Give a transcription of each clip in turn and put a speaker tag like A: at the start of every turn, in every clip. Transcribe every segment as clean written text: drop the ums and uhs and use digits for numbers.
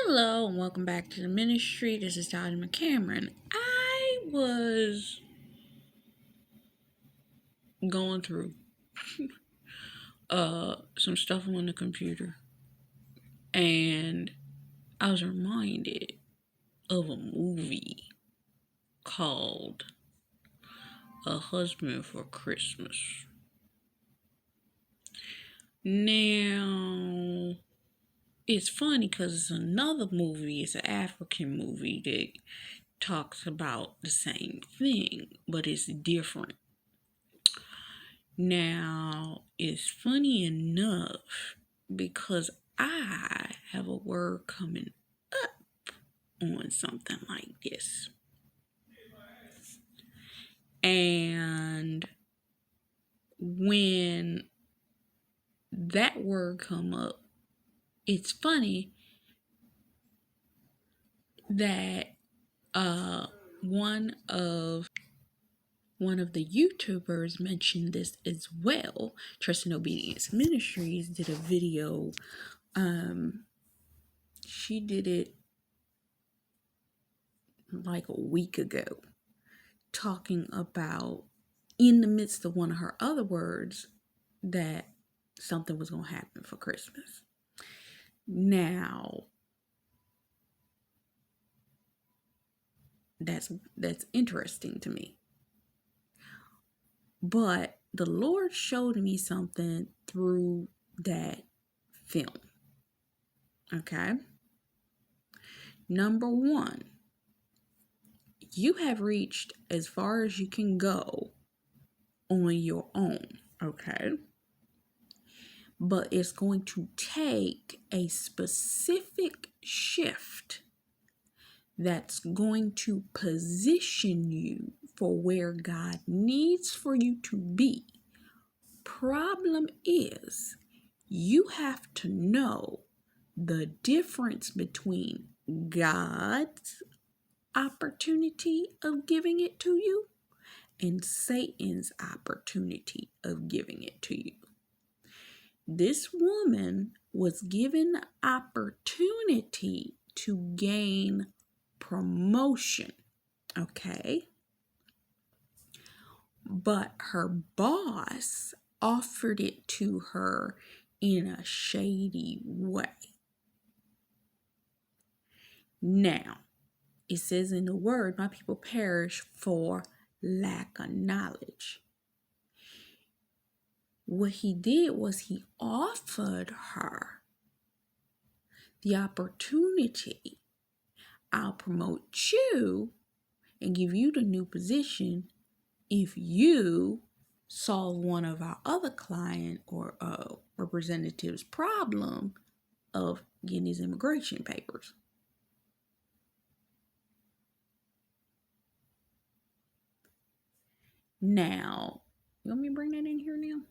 A: Hello and welcome back to the ministry. This is Dr. McCameron. I was going through some stuff on the computer and I was reminded of a movie called A Husband for Christmas. Now, it's funny because it's another movie. It's an African movie that talks about the same thing, but it's different. Now, it's funny enough because I have a word coming up on something like this. And when that word come up, it's funny that one of the YouTubers mentioned this as well. Trust and Obedience Ministries did a video. She did it like a week ago, talking about, in the midst of one of her other words, that something was going to happen for Christmas. Now, that's interesting to me. But the Lord showed me something through that film. Okay? Number one, you have reached as far as you can go on your own. Okay? But it's going to take a specific shift that's going to position you for where God needs for you to be. Problem is, you have to know the difference between God's opportunity of giving it to you and Satan's opportunity of giving it to you. This woman was given the opportunity to gain promotion, okay? But her boss offered it to her in a shady way. Now, it says in the word, my people perish for lack of knowledge. What he did was he offered her the opportunity. I'll promote you and give you the new position if you solve one of our other client or representatives' problem of getting his immigration papers. Now, you want me to bring that in here now?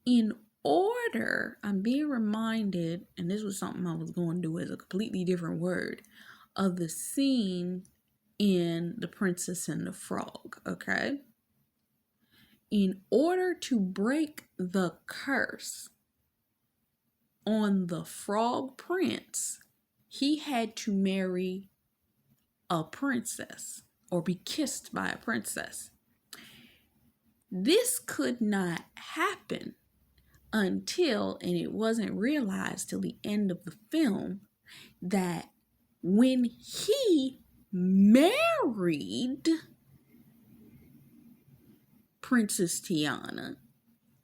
A: In order, I'm being reminded, and this was something I was going to do as a completely different word, of the scene in The Princess and the Frog, okay? In order to break the curse on the frog prince, he had to marry a princess or be kissed by a princess. This could not happen until, and it wasn't realized till the end of the film, that when he married Princess Tiana,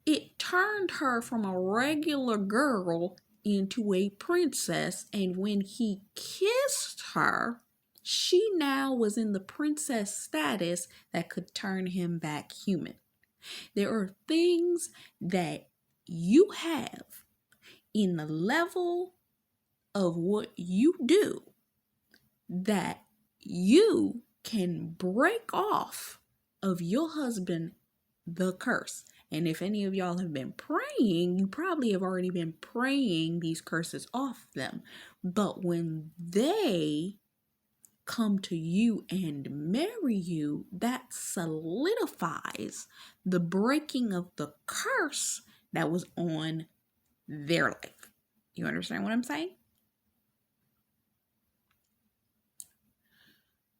A: it turned her from a regular girl into a princess, and when he kissed her, she now was in the princess status that could turn him back human. There are things that you have in the level of what you do that you can break off of your husband the curse. And if any of y'all have been praying, you probably have already been praying these curses off them. But when they come to you and marry you, that solidifies the breaking of the curse that was on their life. You understand what I'm saying?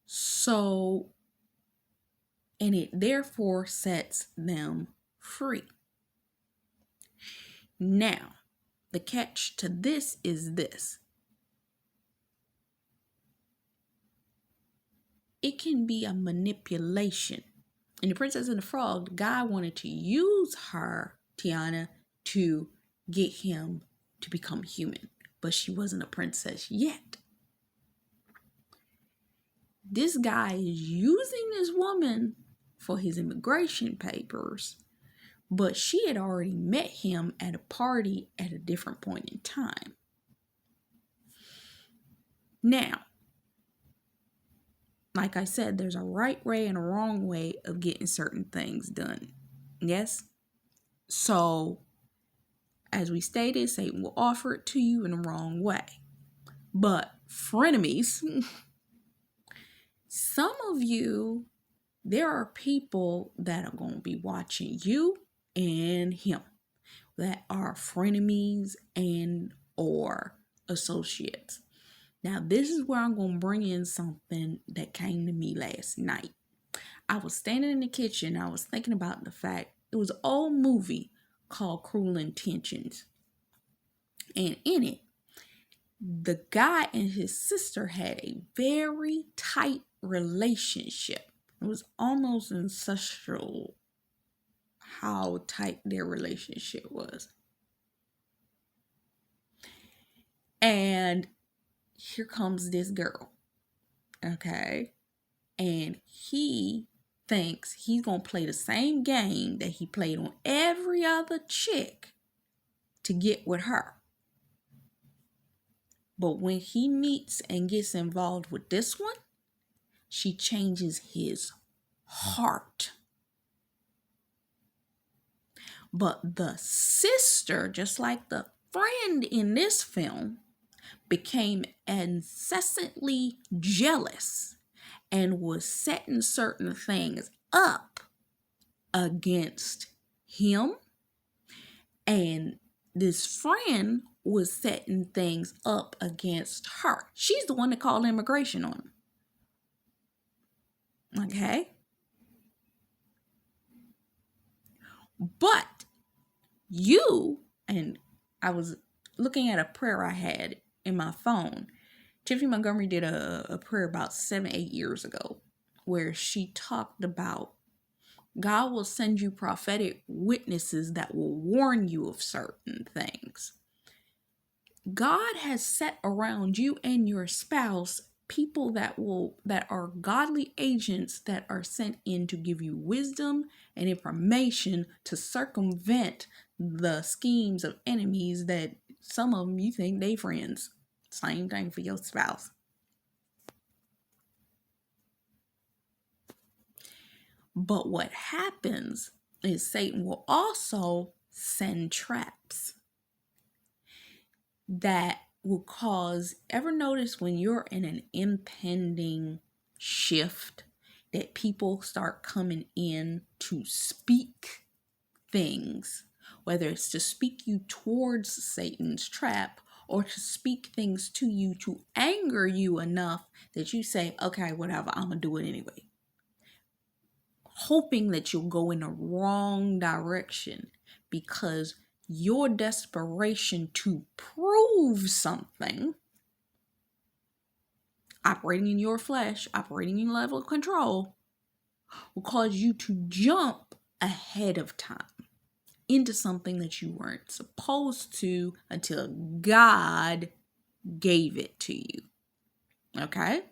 A: So, and it therefore sets them free. Now, the catch to this is this. It can be a manipulation. In The Princess and the Frog, the guy wanted to use her, Tiana, to get him to become human. But she wasn't a princess yet. This guy is using this woman for his immigration papers, but she had already met him at a party at a different point in time. Now, like I said, there's a right way and a wrong way of getting certain things done. Yes? So, as we stated, Satan will offer it to you in the wrong way. But frenemies, some of you, there are people that are going to be watching you and him that are frenemies and or associates. Now, this is where I'm going to bring in something that came to me last night. I was standing in the kitchen. I was thinking about the fact it was an old movie called Cruel Intentions. And in it, the guy and his sister had a very tight relationship. It was almost ancestral how tight their relationship was. And here comes this girl, okay? And he thinks he's going to play the same game that he played on every other chick to get with her. But when he meets and gets involved with this one, she changes his heart. But the sister, just like the friend in this film, became incessantly jealous and was setting certain things up against him. And this friend was setting things up against her. She's the one that called immigration on him. Okay? But you, and I was looking at a prayer I had in my phone. Tiffany Montgomery did a prayer about 7-8 years ago where she talked about God will send you prophetic witnesses that will warn you of certain things. God has set around you and your spouse people that are godly agents that are sent in to give you wisdom and information to circumvent the schemes of enemies that some of them you think they friends. Same thing for your spouse. But what happens is Satan will also send traps that will cause, ever notice when you're in an impending shift that people start coming in to speak things, whether it's to speak you towards Satan's trap or to speak things to you to anger you enough that you say, okay, whatever, I'm gonna do it anyway. Hoping that you'll go in the wrong direction because your desperation to prove something, operating in your flesh, operating in your level of control, will cause you to jump ahead of time into something that you weren't supposed to until God gave it to you. Okay?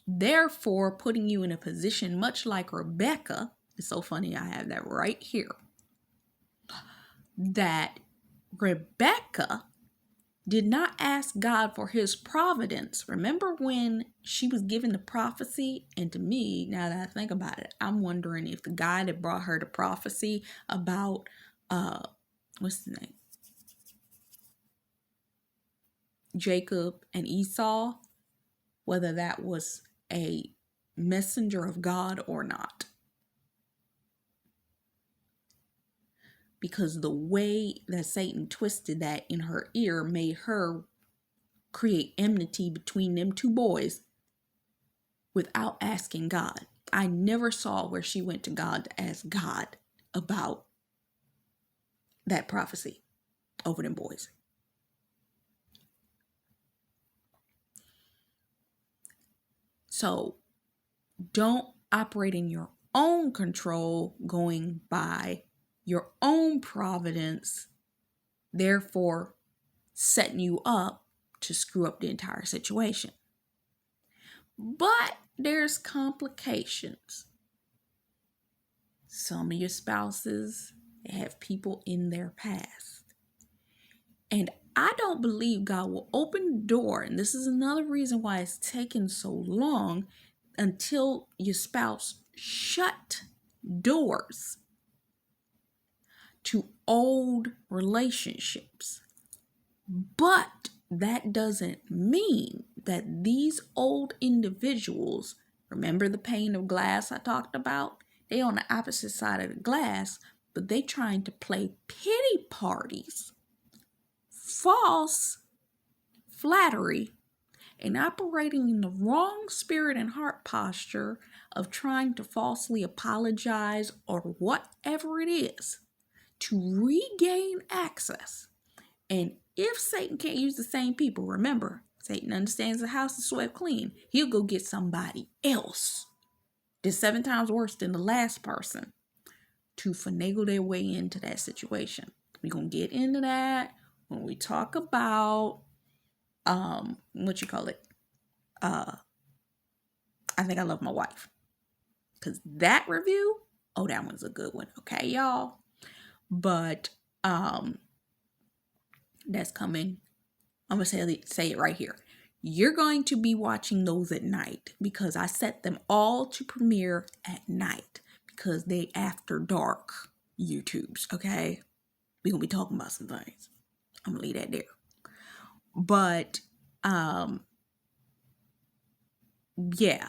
A: Therefore, putting you in a position much like Rebecca, it's so funny I have that right here, that Rebecca did not ask God for his providence. Remember when she was given the prophecy? And to me, now that I think about it, I'm wondering if the guy that brought her the prophecy about, what's the name? Jacob and Esau, whether that was a messenger of God or not. because the way that Satan twisted that in her ear made her create enmity between them two boys without asking God. I never saw where she went to God to ask God about that prophecy over them boys. So don't operate in your own control, going by your own providence, therefore setting you up to screw up the entire situation. But there's complications. Some of your spouses have people in their past. And I don't believe God will open the door, and this is another reason why it's taken so long, until your spouse shut doors to old relationships. But that doesn't mean that these old individuals, remember the pane of glass I talked about? They on the opposite side of the glass, but they trying to play pity parties, false flattery, and operating in the wrong spirit and heart posture of trying to falsely apologize or whatever it is to regain access. And if Satan can't use the same people, remember, Satan understands the house is swept clean. He'll go get somebody else that's 7 times worse than the last person to finagle their way into that situation. We're going to get into that when we talk about, I Think I Love My Wife. Because that review, that one's a good one. Okay, y'all? But, that's coming. I'm going to say it right here. You're going to be watching those at night because I set them all to premiere at night because they after dark YouTubes, okay? We're going to be talking about some things. I'm going to leave that there. But, yeah,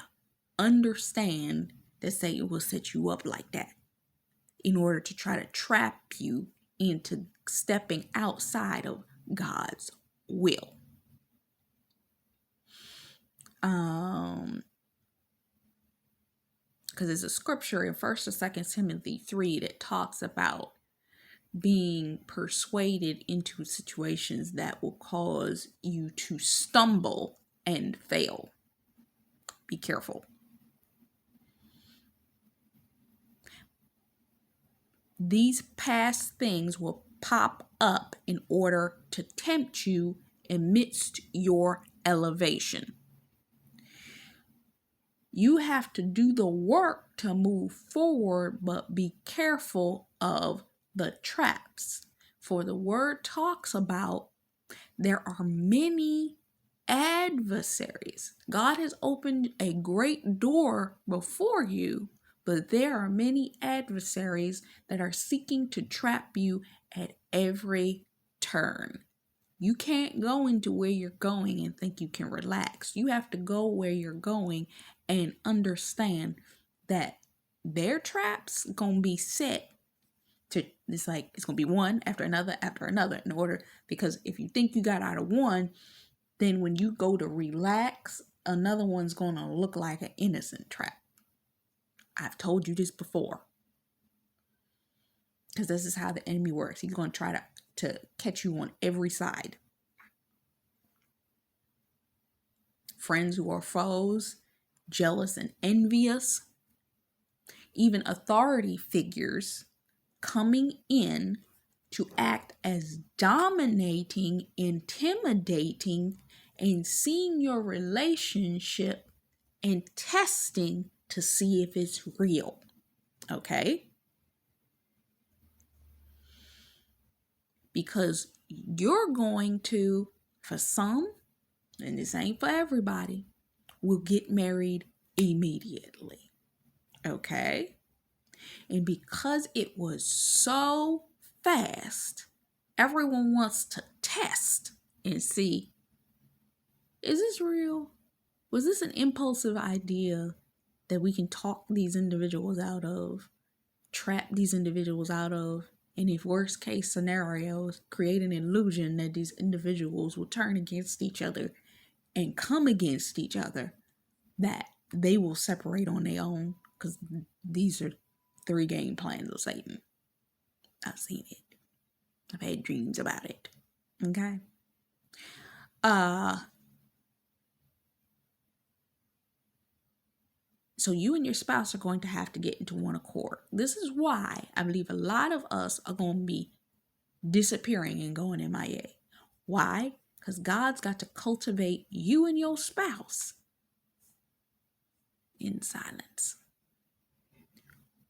A: understand that Satan will set you up like that in order to try to trap you into stepping outside of God's will. Because there's a scripture in 1st or 2nd Timothy 3 that talks about being persuaded into situations that will cause you to stumble and fail. Be careful. These past things will pop up in order to tempt you amidst your elevation. You have to do the work to move forward, but be careful of the traps. For the word talks about there are many adversaries. God has opened a great door before you, but there are many adversaries that are seeking to trap you at every turn. You can't go into where you're going and think you can relax. You have to go where you're going and understand that their traps gonna be set to, it's going to be one after another in order, because if you think you got out of one, then when you go to relax, another one's gonna look like an innocent trap. I've told you this before. Because this is how the enemy works. He's going to try to catch you on every side. Friends who are foes, jealous and envious, even authority figures coming in to act as dominating, intimidating, and seeing your relationship and testing to see if it's real. Okay? Because you're going to, for some, and this ain't for everybody, will get married immediately. Okay? And because it was so fast, everyone wants to test and see, is this real? Was this an impulsive idea that we can talk these individuals out of, trap these individuals out of, And if worst case scenarios create an illusion that these individuals will turn against each other and come against each other, that they will separate on their own, because these are 3 game plans of Satan. I've seen it. I've had dreams about it. Okay. So you and your spouse are going to have to get into one accord. This is why I believe a lot of us are going to be disappearing and going MIA. Why? Because God's got to cultivate you and your spouse in silence,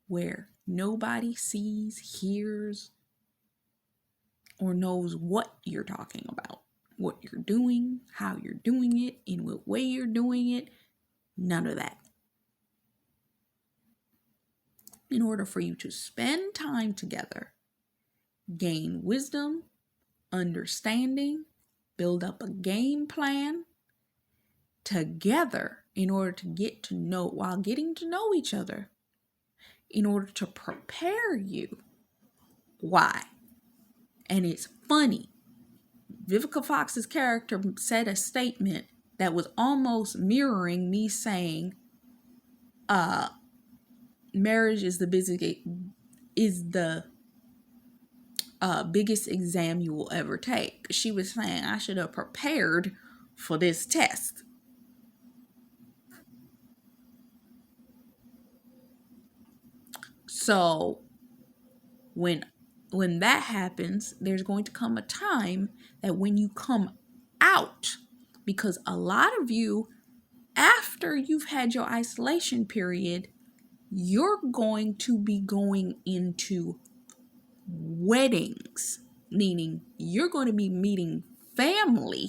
A: where nobody sees, hears, or knows what you're talking about, what you're doing, how you're doing it, in what way you're doing it. None of that. In order for you to spend time together, gain wisdom, understanding, build up a game plan together in order to get to know, while getting to know each other, in order to prepare you. Why? And it's funny. Vivica Fox's character said a statement that was almost mirroring me saying, marriage is the biggest exam you will ever take. She was saying I should have prepared for this test. So when that happens, there's going to come a time that when you come out, because a lot of you, after you've had your isolation period, you're going to be going into weddings, meaning you're going to be meeting family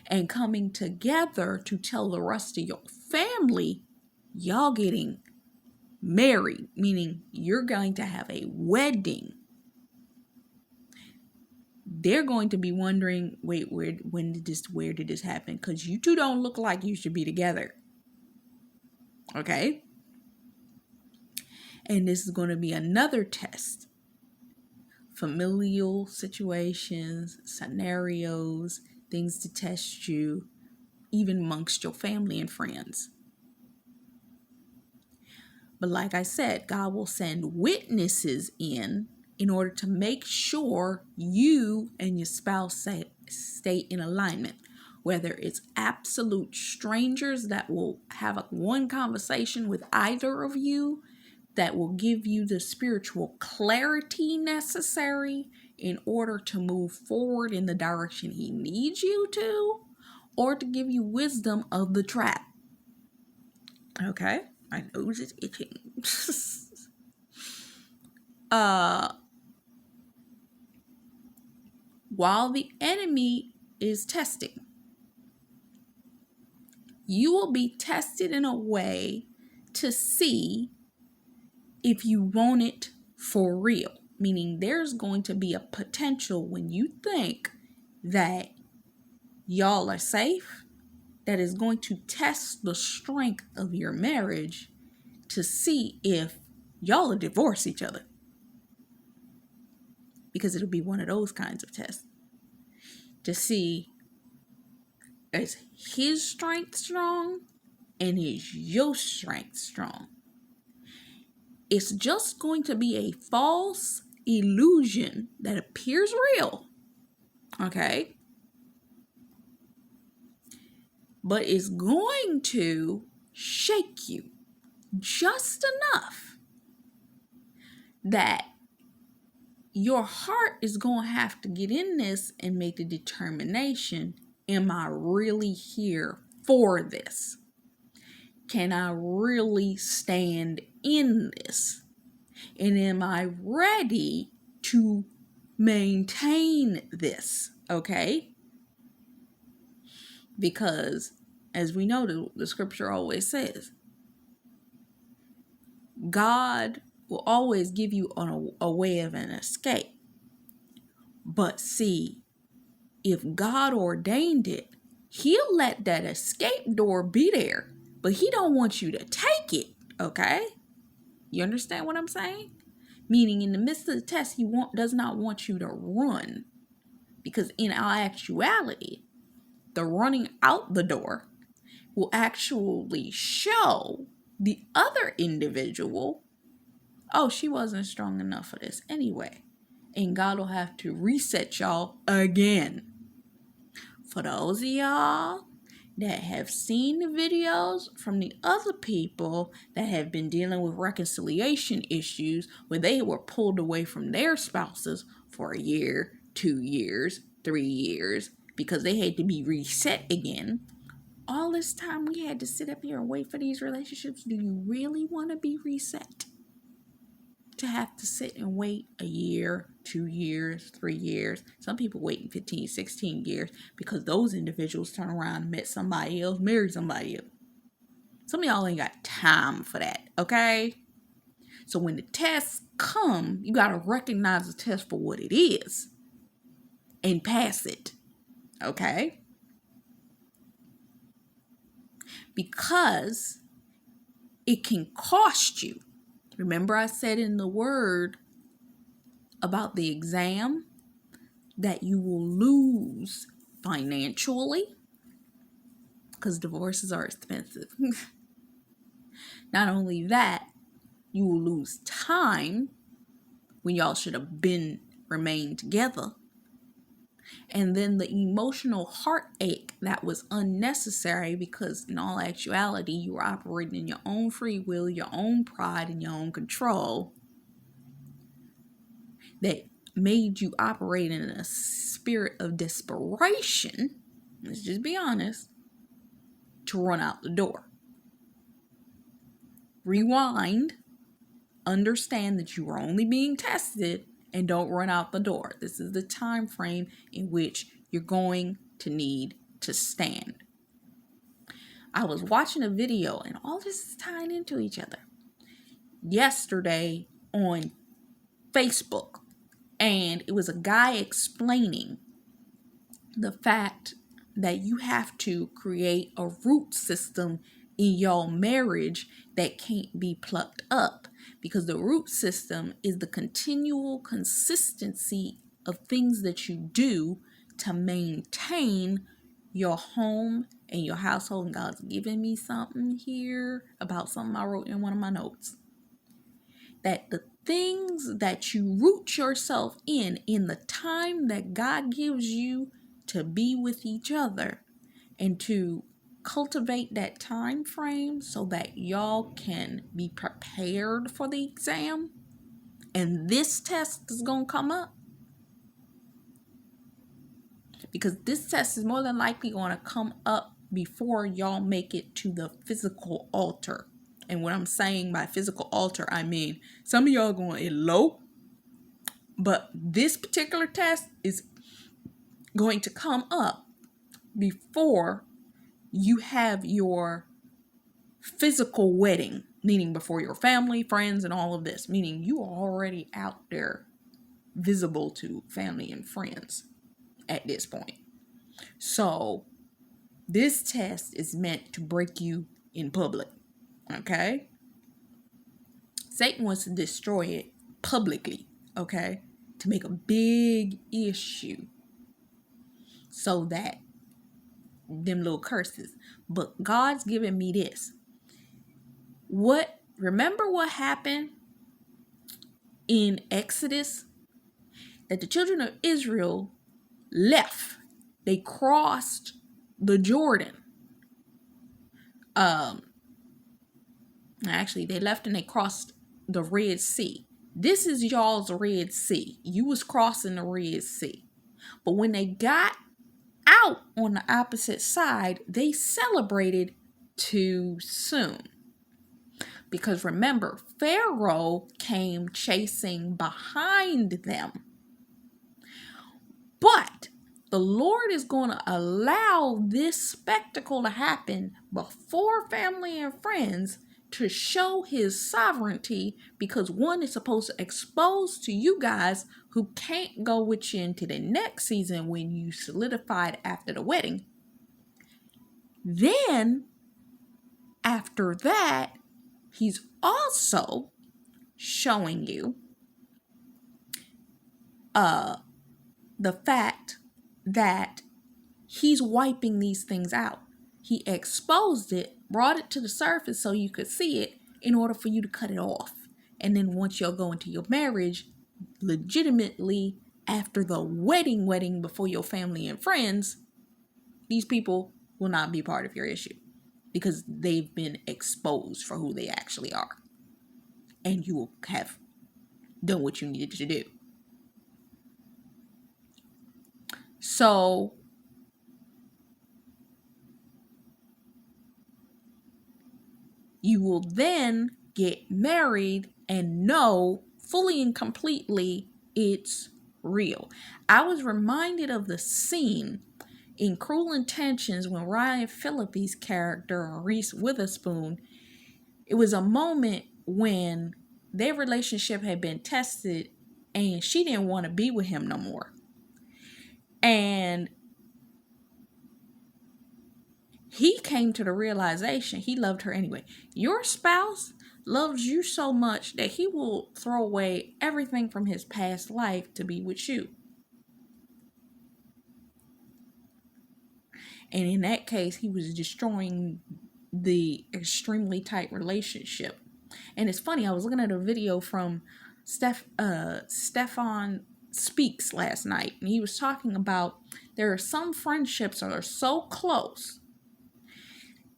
A: and coming together to tell the rest of your family y'all getting married, meaning you're going to have a wedding. They're going to be wondering, wait, where did this happen? Because you two don't look like you should be together. Okay? And this is going to be another test. Familial situations, scenarios, things to test you, even amongst your family and friends. But like I said, God will send witnesses in order to make sure you and your spouse stay in alignment. Whether it's absolute strangers that will have one conversation with either of you that will give you the spiritual clarity necessary in order to move forward in the direction He needs you to, or to give you wisdom of the trap. Okay? My nose is itching. While the enemy is testing, you will be tested in a way to see if you want it for real. Meaning there's going to be a potential when you think that y'all are safe, that is going to test the strength of your marriage to see if y'all will divorce each other. Because it'll be one of those kinds of tests. To see, is his strength strong and is your strength strong? It's just going to be a false illusion that appears real. Okay? But it's going to shake you just enough that your heart is going to have to get in this and make the determination, am I really here for this? Can I really stand in this? And am I ready to maintain this? Okay? Because, as we know, the scripture always says, God will always give you a way of an escape. But see, if God ordained it, He'll let that escape door be there. But He don't want you to take it, okay? You understand what I'm saying? Meaning in the midst of the test, he does not want you to run. Because in our actuality, the running out the door will actually show the other individual, oh, she wasn't strong enough for this anyway. And God will have to reset y'all again. For those of y'all that have seen the videos from the other people that have been dealing with reconciliation issues where they were pulled away from their spouses for a year, 2 years, 3 years, because they had to be reset again. All this time we had to sit up here and wait for these relationships. Do you really want to be reset? To have to sit and wait a year, 2 years, 3 years. Some people waiting 15, 16 years because those individuals turn around and met somebody else, married somebody else. Some of y'all ain't got time for that, okay? So when the tests come, you got to recognize the test for what it is and pass it, okay? Because it can cost you. Remember I said in the word about the exam that you will lose financially because divorces are expensive. Not only that, you will lose time when y'all should have remained together. And then the emotional heartache that was unnecessary because in all actuality, you were operating in your own free will, your own pride, and your own control that made you operate in a spirit of desperation, let's just be honest, to run out the door. Rewind, understand that you are only being tested, and don't run out the door. This is the time frame in which you're going to need to stand. I was watching a video, and all this is tying into each other, yesterday on Facebook, and it was a guy explaining the fact that you have to create a root system in your marriage that can't be plucked up, because the root system is the continual consistency of things that you do to maintain your home and your household. And God's giving me something here about something I wrote in one of my notes. That the things that you root yourself in the time that God gives you to be with each other and to cultivate that time frame so that y'all can be prepared for the exam, and this test is going to come up, because this test is more than likely going to come up before y'all make it to the physical altar. And what I'm saying by physical altar, I mean some of y'all going to elope, but this particular test is going to come up before you have your physical wedding, meaning before your family, friends, and all of this, meaning you are already out there visible to family and friends at this point. So this test is meant to break you in public, okay? Satan wants to destroy it publicly, okay? To make a big issue so that them little curses. But God's given me this. Remember what happened in Exodus? That the children of Israel left. They crossed the Jordan. Actually, they left and they crossed the Red Sea. This is y'all's Red Sea. You was crossing the Red Sea. But when they got out on the opposite side, they celebrated too soon. Because remember, Pharaoh came chasing behind them. But the Lord is going to allow this spectacle to happen before family and friends to show his sovereignty, because one is supposed to expose to you guys who can't go with you into the next season when you solidified after the wedding. Then, after that, he's also showing you the fact that he's wiping these things out. He exposed it, brought it to the surface so you could see it in order for you to cut it off. And then once you'll go into your marriage, legitimately after the wedding before your family and friends, these people will not be part of your issue because they've been exposed for who they actually are. And you will have done what you needed to do. So you will then get married and know fully and completely it's real. I was reminded of the scene in Cruel Intentions when Ryan Phillippe's character, Reese Witherspoon, it was a moment when their relationship had been tested and she didn't want to be with him no more. And he came to the realization he loved her anyway. Your spouse loves you so much that he will throw away everything from his past life to be with you. And in that case, he was destroying the extremely tight relationship. And it's funny, I was looking at a video from Stefan Speaks last night, and he was talking about there are some friendships that are so close.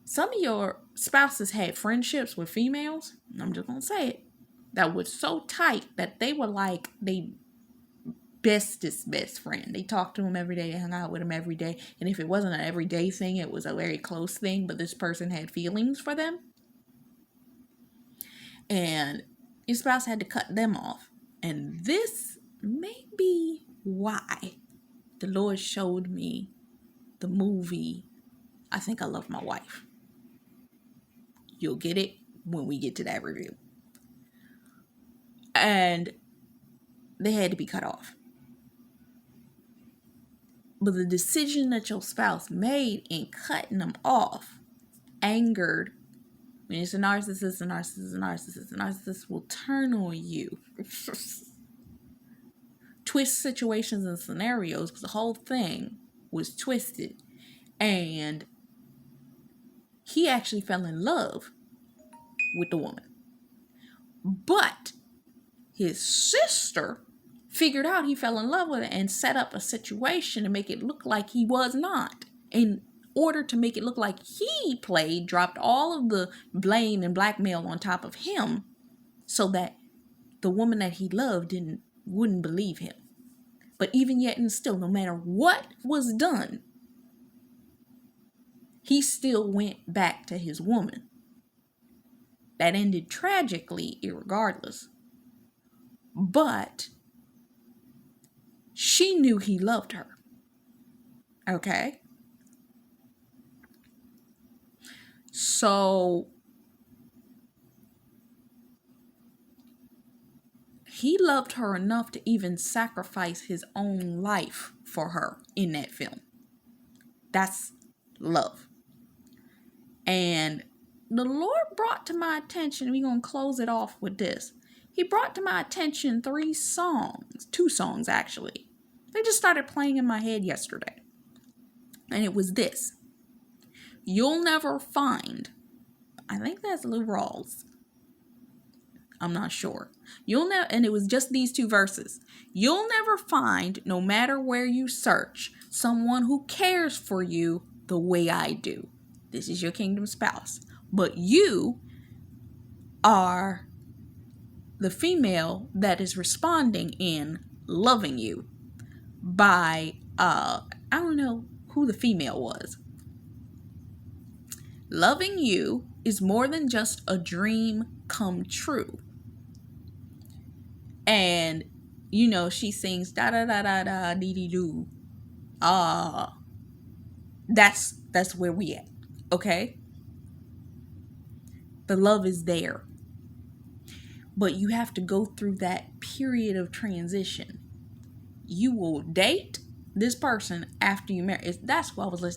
A: Some of your spouses had friendships with females, I'm just going to say it, that was so tight that they were like they bestest best friend. They talked to him every day, hung out with him every day. And if it wasn't an everyday thing, it was a very close thing, but this person had feelings for them. And your spouse had to cut them off. And this may be why the Lord showed me the movie I Think I Love My Wife. You'll get it when we get to that review. And they had to be cut off. But the decision that your spouse made in cutting them off angered. When it's a narcissist will turn on you. Twist situations and scenarios because the whole thing was twisted. And he actually fell in love with the woman. But his sister figured out he fell in love with her and set up a situation to make it look like he was not. In order to make it look like he dropped all of the blame and blackmail on top of him so that the woman that he loved wouldn't believe him. But even yet and still, no matter what was done, he still went back to his woman. That ended tragically, irregardless. But she knew he loved her. Okay? So he loved her enough to even sacrifice his own life for her in that film. That's love. And the Lord brought to my attention, we're going to close it off with this. He brought to my attention 2 songs actually. They just started playing in my head yesterday. And it was this. You'll Never Find. I think that's Lou Rawls. I'm not sure. And it was just these 2 verses. You'll never find, no matter where you search, someone who cares for you the way I do. This is your kingdom spouse. But you are the female that is responding in loving you by, I don't know who the female was. Loving you is more than just a dream come true. And, she sings da da da da da dee dee doo. That's where we at. Okay? The love is there. But you have to go through that period of transition. You will date this person after you marry. That's what I was listening